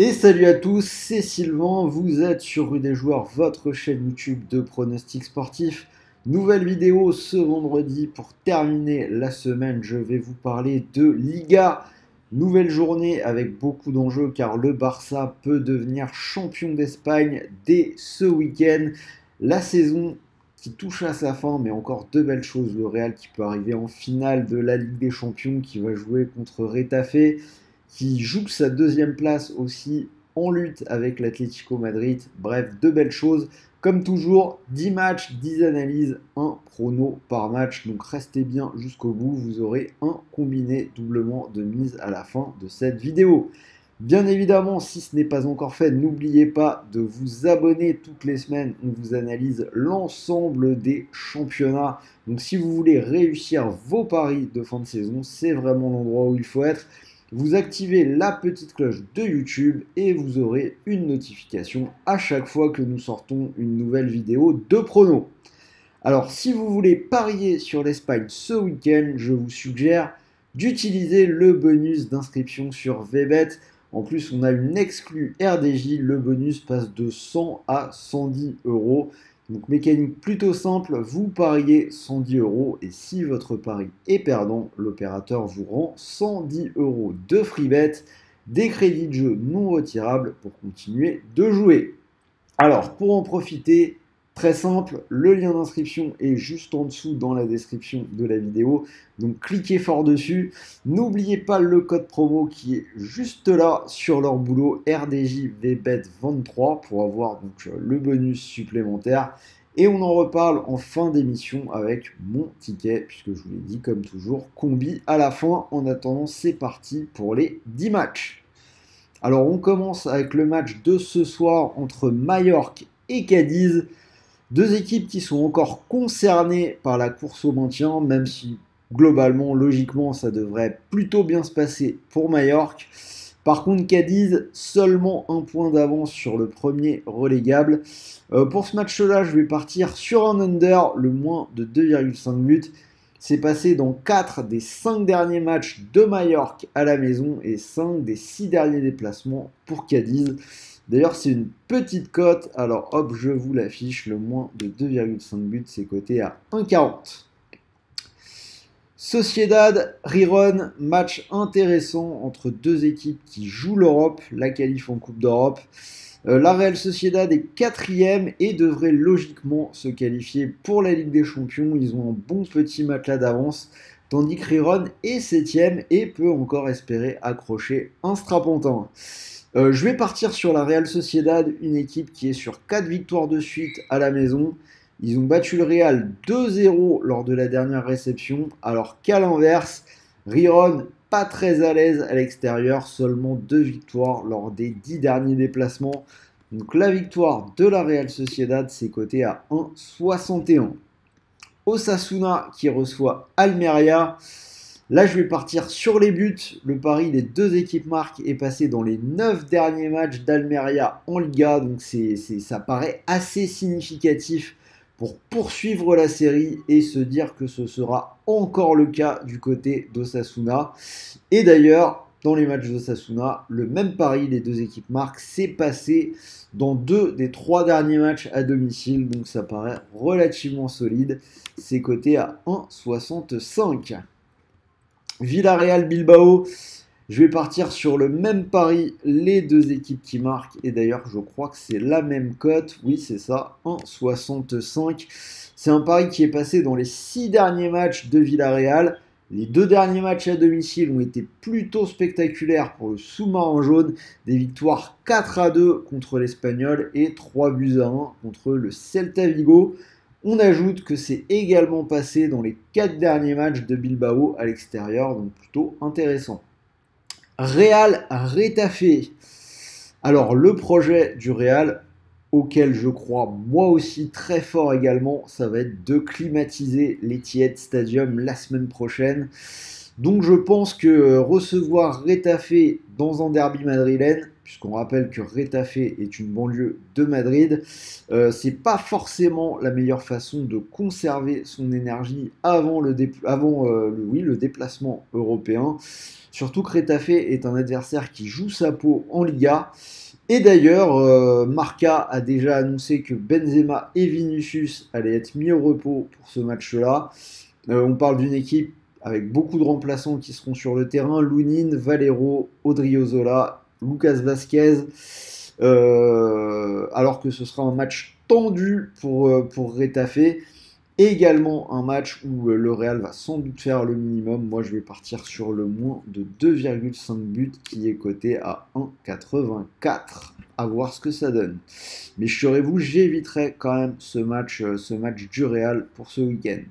Et salut à tous, c'est Sylvain, vous êtes sur Rue des Joueurs, votre chaîne YouTube de pronostics sportifs. Nouvelle vidéo ce vendredi pour terminer la semaine, je vais vous parler de Liga. Nouvelle journée avec beaucoup d'enjeux car le Barça peut devenir champion d'Espagne dès ce week-end. La saison qui touche à sa fin, mais encore de belles choses. Le Real qui peut arriver en finale de la Ligue des Champions, qui va jouer contre Retafe, qui joue sa deuxième place aussi en lutte avec l'Atlético Madrid. Bref, de belles choses. Comme toujours, 10 matchs, 10 analyses, un prono par match. Donc restez bien jusqu'au bout, vous aurez un combiné doublement de mise à la fin de cette vidéo. Bien évidemment, si ce n'est pas encore fait, n'oubliez pas de vous abonner toutes les semaines. On vous analyse l'ensemble des championnats. Donc si vous voulez réussir vos paris de fin de saison, c'est vraiment l'endroit où il faut être. Vous activez la petite cloche de YouTube et vous aurez une notification à chaque fois que nous sortons une nouvelle vidéo de prono. Alors, si vous voulez parier sur l'Espagne ce week-end, je vous suggère d'utiliser le bonus d'inscription sur VBet. En plus, on a une exclue RDJ, le bonus passe de 100 à 110 euros. Donc mécanique plutôt simple, vous pariez 110 euros et si votre pari est perdant, l'opérateur vous rend 110 euros de free bet, des crédits de jeu non retirables pour continuer de jouer. Alors pour en profiter, très simple, le lien d'inscription est juste en dessous dans la description de la vidéo, donc cliquez fort dessus. N'oubliez pas le code promo qui est juste là sur leur boulot, RDJVBET23 pour avoir donc le bonus supplémentaire. Et on en reparle en fin d'émission avec mon ticket, puisque je vous l'ai dit comme toujours, combi à la fin. En attendant, c'est parti pour les 10 matchs. Alors on commence avec le match de ce soir entre Majorque et Cadiz. Deux équipes qui sont encore concernées par la course au maintien, même si globalement, logiquement, ça devrait plutôt bien se passer pour Majorque. Par contre, Cadiz, seulement un point d'avance sur le premier relégable. Pour ce match-là, je vais partir sur un under, le moins de 2,5 buts. C'est passé dans 4 des 5 derniers matchs de Majorque à la maison et 5 des 6 derniers déplacements pour Cadiz. D'ailleurs, c'est une petite cote. Alors, hop, je vous l'affiche. Le moins de 2,5 buts, c'est coté à 1,40. Sociedad, Riron, match intéressant entre deux équipes qui jouent l'Europe, la qualif en Coupe d'Europe. La Real Sociedad est 4e et devrait logiquement se qualifier pour la Ligue des Champions. Ils ont un bon petit matelas d'avance, tandis que Riron est 7e et peut encore espérer accrocher un strapontin. Je vais partir sur la Real Sociedad, une équipe qui est sur 4 victoires de suite à la maison. Ils ont battu le Real 2-0 lors de la dernière réception, alors qu'à l'inverse, Riron pas très à l'aise à l'extérieur, seulement 2 victoires lors des 10 derniers déplacements. Donc la victoire de la Real Sociedad, c'est coté à 1,61. Osasuna qui reçoit Almeria. Là, je vais partir sur les buts. Le pari des deux équipes marques est passé dans les 9 derniers matchs d'Almeria en Liga. Donc ça paraît assez significatif pour poursuivre la série et se dire que ce sera encore le cas du côté d'Osasuna. Et d'ailleurs, dans les matchs d'Osasuna, le même pari des deux équipes marques s'est passé dans 2 des 3 derniers matchs à domicile. Donc ça paraît relativement solide. C'est coté à 1,65. Villarreal Bilbao, je vais partir sur le même pari, les deux équipes qui marquent, et d'ailleurs je crois que c'est la même cote, oui c'est ça, 1,65. C'est un pari qui est passé dans les 6 derniers matchs de Villarreal. Les 2 derniers matchs à domicile ont été plutôt spectaculaires pour le sous-marin jaune, des victoires 4-2 contre l'Espagnol et 3-1 contre le Celta Vigo. On ajoute que c'est également passé dans les 4 derniers matchs de Bilbao à l'extérieur, donc plutôt intéressant. Real Retafe. Alors le projet du Real, auquel je crois moi aussi très fort également, ça va être de climatiser l'Etihad Stadium la semaine prochaine. Donc je pense que recevoir Retafe dans un derby madrilène, puisqu'on rappelle que Retafe est une banlieue de Madrid. C'est pas forcément la meilleure façon de conserver son énergie avant le déplacement européen. Surtout que Retafe est un adversaire qui joue sa peau en Liga. Et d'ailleurs, Marca a déjà annoncé que Benzema et Vinicius allaient être mis au repos pour ce match-là. On parle d'une équipe avec beaucoup de remplaçants qui seront sur le terrain, Lunin, Valero, Odriozola, Lucas Vazquez, alors que ce sera un match tendu pour Retafe, et également un match où le Real va sans doute faire le minimum. Moi je vais partir sur le moins de 2,5 buts qui est coté à 1,84. À voir ce que ça donne. Mais rassurez-vous, j'éviterai quand même ce match du Real pour ce week-end.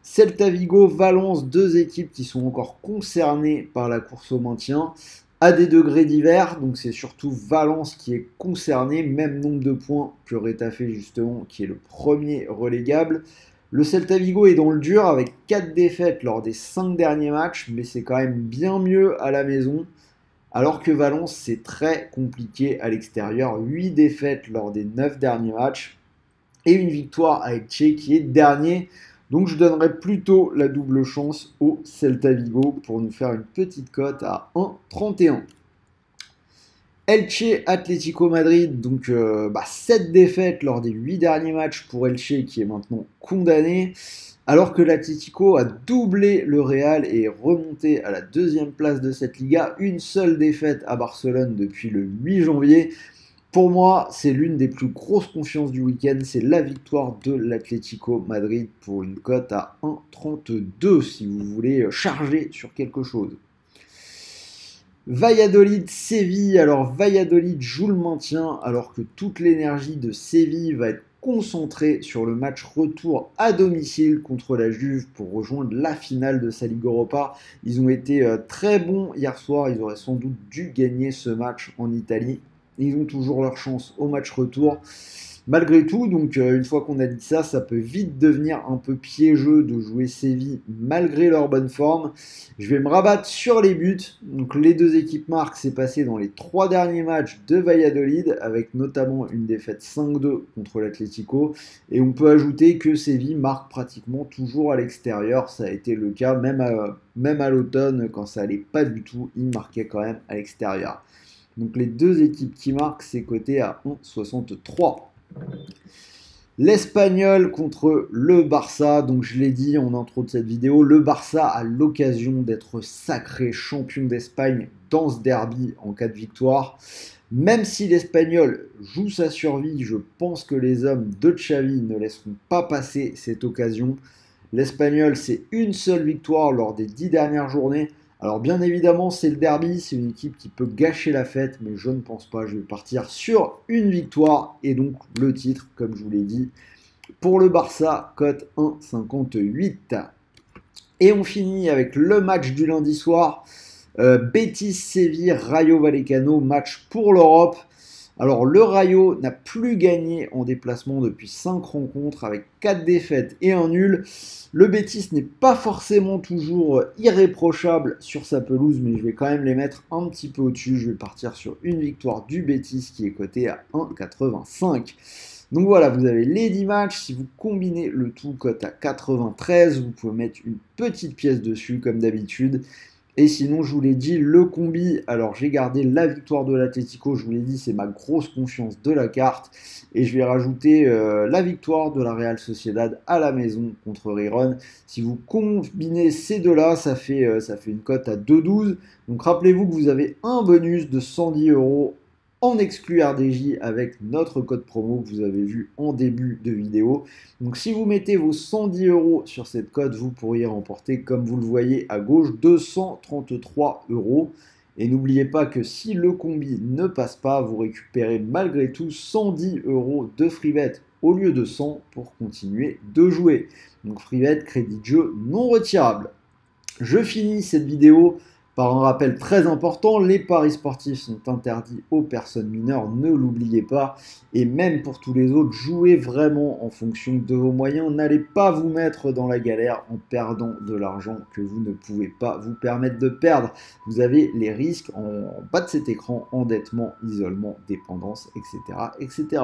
Celta Vigo, Valence, deux équipes qui sont encore concernées par la course au maintien, à des degrés divers. Donc c'est surtout Valence qui est concerné, même nombre de points que Retafe justement, qui est le premier relégable. Le Celta Vigo est dans le dur avec 4 défaites lors des 5 derniers matchs, mais c'est quand même bien mieux à la maison. Alors que Valence, c'est très compliqué à l'extérieur. 8 défaites lors des 9 derniers matchs et une victoire à Elche qui est dernier. Donc je donnerais plutôt la double chance au Celta Vigo pour nous faire une petite cote à 1,31. Elche Atlético Madrid, donc 7 défaites lors des 8 derniers matchs pour Elche qui est maintenant condamné. Alors que l'Atlético a doublé le Real et est remonté à la 2e place de cette Liga. Une seule défaite à Barcelone depuis le 8 janvier. Pour moi, c'est l'une des plus grosses confiances du week-end. C'est la victoire de l'Atlético Madrid pour une cote à 1,32 si vous voulez charger sur quelque chose. Valladolid-Séville. Alors Valladolid joue le maintien alors que toute l'énergie de Séville va être concentrée sur le match retour à domicile contre la Juve pour rejoindre la finale de sa Ligue Europa. Ils ont été très bons hier soir. Ils auraient sans doute dû gagner ce match en Italie. Ils ont toujours leur chance au match retour. Malgré tout, donc une fois qu'on a dit ça, ça peut vite devenir un peu piégeux de jouer Séville malgré leur bonne forme. Je vais me rabattre sur les buts. Donc les deux équipes marquent, c'est passé dans les 3 derniers matchs de Valladolid, avec notamment une défaite 5-2 contre l'Atlético. Et on peut ajouter que Séville marque pratiquement toujours à l'extérieur. Ça a été le cas même à l'automne, quand ça allait pas du tout, ils marquaient quand même à l'extérieur. Donc les deux équipes qui marquent, c'est coté à 1,63. L'Espagnol contre le Barça, donc je l'ai dit en intro de cette vidéo, le Barça a l'occasion d'être sacré champion d'Espagne dans ce derby en cas de victoire. Même si l'Espagnol joue sa survie, je pense que les hommes de Xavi ne laisseront pas passer cette occasion. L'Espagnol, c'est une seule victoire lors des 10 dernières journées. Alors bien évidemment, c'est le derby, c'est une équipe qui peut gâcher la fête, mais je ne pense pas. Je vais partir sur une victoire et donc le titre, comme je vous l'ai dit, pour le Barça, cote 1,58. Et on finit avec le match du lundi soir, Betis-Séville, Rayo Vallecano, match pour l'Europe. Alors le Rayo n'a plus gagné en déplacement depuis 5 rencontres avec 4 défaites et un nul. Le Betis n'est pas forcément toujours irréprochable sur sa pelouse, mais je vais quand même les mettre un petit peu au-dessus. Je vais partir sur une victoire du Betis qui est cotée à 1,85. Donc voilà, vous avez les 10 matchs. Si vous combinez le tout, cote à 93, vous pouvez mettre une petite pièce dessus comme d'habitude. Et sinon, je vous l'ai dit, le combi, alors j'ai gardé la victoire de l'Atlético, je vous l'ai dit, c'est ma grosse confiance de la carte. Et je vais rajouter la victoire de la Real Sociedad à la maison contre Riron. Si vous combinez ces deux-là, ça fait une cote à 2,12. Donc rappelez-vous que vous avez un bonus de 110 € en exclu RDJ avec notre code promo que vous avez vu en début de vidéo. Donc si vous mettez vos 110 € sur cette cote, vous pourriez remporter, comme vous le voyez à gauche, 233 €. Et n'oubliez pas que si le combi ne passe pas, vous récupérez malgré tout 110 € de free bet au lieu de 100 pour continuer de jouer. Donc free bet, crédit de jeu non retirable. Je finis cette vidéo Par un rappel très important, les paris sportifs sont interdits aux personnes mineures, ne l'oubliez pas. Et même pour tous les autres, jouez vraiment en fonction de vos moyens. N'allez pas vous mettre dans la galère en perdant de l'argent que vous ne pouvez pas vous permettre de perdre. Vous avez les risques en bas de cet écran, endettement, isolement, dépendance, etc. etc.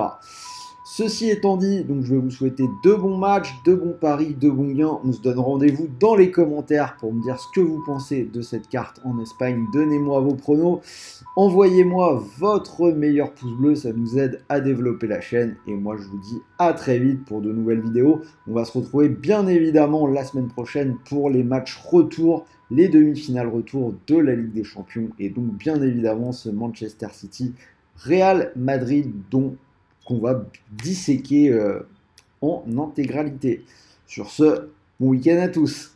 Ceci étant dit, donc je vais vous souhaiter de bons matchs, de bons paris, de bons gains. On se donne rendez-vous dans les commentaires pour me dire ce que vous pensez de cette carte en Espagne. Donnez-moi vos pronos. Envoyez-moi votre meilleur pouce bleu, ça nous aide à développer la chaîne. Et moi, je vous dis à très vite pour de nouvelles vidéos. On va se retrouver bien évidemment la semaine prochaine pour les matchs retour, les demi-finales retour de la Ligue des Champions. Et donc, bien évidemment, ce Manchester City, Real Madrid, dont qu'on va disséquer en intégralité. Sur ce, bon week-end à tous.